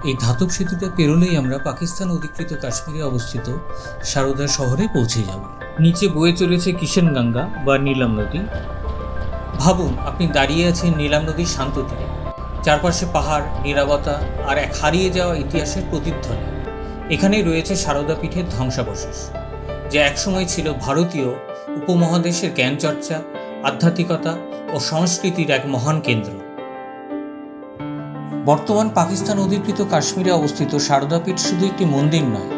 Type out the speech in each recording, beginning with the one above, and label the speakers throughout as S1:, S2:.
S1: এই ধাতব সেতুটা পেরোলেই আমরা পাকিস্তান অধিকৃত কাশ্মীরে অবস্থিত সারদা শহরে পৌঁছে যাব। নিচে বয়ে চলেছে কিষানগঙ্গা বা নীলম নদী। ভাবুন, আপনি দাঁড়িয়ে আছেন নীলম নদীর শান্ত তীরে, চারপাশে পাহাড়, নীরবতা আর এক হারিয়ে যাওয়া ইতিহাসের প্রতিধ্বনি। এখানেই রয়েছে সারদা পীঠের ধ্বংসাবশেষ, যা একসময় ছিল ভারতীয় উপমহাদেশের জ্ঞানচর্চা, আধ্যাত্মিকতা ও সংস্কৃতির এক মহান কেন্দ্র। বর্তমান পাকিস্তান অধিকৃত কাশ্মীরে অবস্থিত সারদা পীঠ শুধু একটি মন্দির নয়,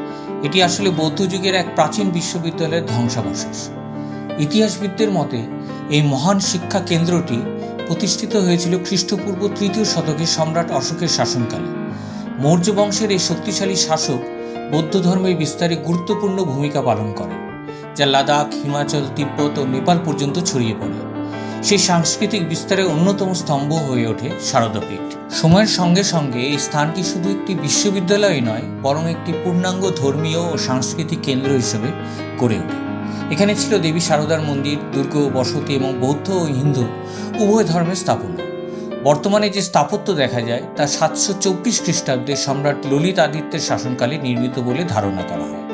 S1: এটি আসলে বৌদ্ধ যুগের এক প্রাচীন বিশ্ববিদ্যালয়ের ধ্বংসাবশেষ। ইতিহাসবিদদের মতে এই মহান শিক্ষা কেন্দ্রটি প্রতিষ্ঠিত হয়েছিল খ্রিস্টপূর্ব ৩য় শতকে সম্রাট অশোকের শাসনকালে। মৌর্য বংশের এই শক্তিশালী শাসক বৌদ্ধ ধর্মের বিস্তারে গুরুত্বপূর্ণ ভূমিকা পালন করেন, যা লাদাখ, হিমাচল, তিব্বত ও নেপাল পর্যন্ত ছড়িয়ে পড়ে। সেই সাংস্কৃতিক বিস্তারের অন্যতম স্তম্ভ হয়ে ওঠে সারদা পীঠ। সময়ের সঙ্গে সঙ্গে এই স্থানটি শুধু একটি বিশ্ববিদ্যালয় নয়, বরং একটি পূর্ণাঙ্গ ধর্মীয় ও সাংস্কৃতিক কেন্দ্র হিসেবে গড়ে ওঠে। এখানে ছিল দেবী সারদার মন্দির, দুর্গ, বসতি এবং বৌদ্ধ ও হিন্দু উভয় ধর্মের স্থাপনা। বর্তমানে যে স্থাপত্য দেখা যায় তা 724 খ্রিস্টাব্দে সম্রাট ললিত আদিত্যের শাসনকালে নির্মিত বলে ধারণা করা হয়।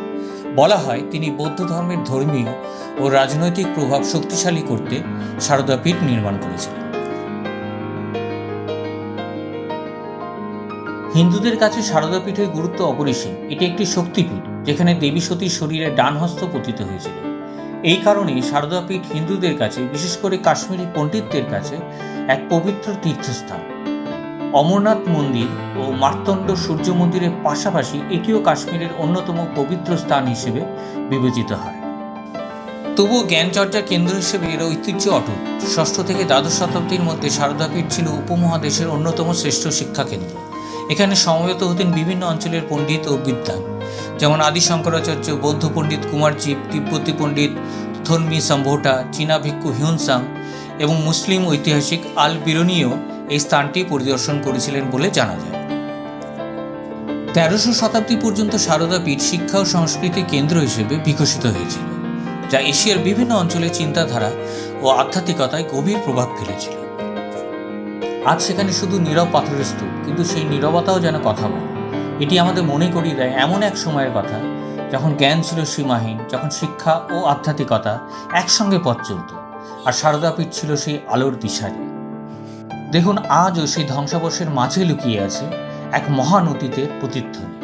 S1: বলা হয় তিনি বৌদ্ধ ধর্মের ধর্মীয় ও রাজনৈতিক প্রভাব শক্তিশালী করতে সারদা পীঠ নির্মাণ করেছিলেন। হিন্দুদের কাছে সারদা পীঠের গুরুত্ব অপরিসীম। এটি একটি শক্তিপীঠ, যেখানে দেবী সতীর শরীরে ডান হস্ত পতিত হয়েছিল। এই কারণেই সারদা পীঠ হিন্দুদের কাছে, বিশেষ করে কাশ্মীরি পণ্ডিতদের কাছে, এক পবিত্র তীর্থস্থান। অমরনাথ মন্দির ও মার্তণ্ড সূর্য মন্দিরের পাশাপাশি এটিও কাশ্মীরের অন্যতম পবিত্র স্থান হিসেবে বিবেচিত হয়। তবুও জ্ঞানচর্চার কেন্দ্র হিসেবে এর ঐতিহ্য অটুট। 6ষ্ঠ থেকে দ্বাদশ শতাব্দীর মধ্যে সারদা পীঠ ছিল উপমহাদেশের অন্যতম শ্রেষ্ঠ শিক্ষা কেন্দ্র। এখানে সমবেত হতেন বিভিন্ন অঞ্চলের পণ্ডিত ও বিদ্বান, যেমন আদি শঙ্করাচার্য, বৌদ্ধ পণ্ডিত কুমারজীব, তিব্বতী পণ্ডিত থনমি সম্ভোটা, চীনা ভিক্ষু হিউনসাং এবং মুসলিম ঐতিহাসিক আল বিরুনিও এই স্থানটি পরিদর্শন করেছিলেন বলে জানা যায়। 13শো শতাব্দী পর্যন্ত সারদা পীঠ শিক্ষা ও সংস্কৃতির কেন্দ্র হিসেবে বিকশিত হয়েছিল, যা এশিয়ার বিভিন্ন অঞ্চলের চিন্তাধারা ও আধ্যাত্মিকতায় গভীর প্রভাব ফেলেছিল। আজ সেখানে শুধু নীরব পাথরের স্তূপ, কিন্তু সেই নীরবতাও যেন কথা বলে। এটি আমাদের মনে করিয়ে দেয় এমন এক সময়ের কথা যখন জ্ঞান ছিল সীমাহীন, যখন শিক্ষা ও আধ্যাত্মিকতা একসঙ্গে পথ চলত, আর সারদা পীঠ ছিল সেই আলোর দিশারি। দেখুন, আজও সেই ধ্বংসাবশেষের মাঝে লুকিয়ে আছে এক মহান অতীতের প্রতিধ্বনি।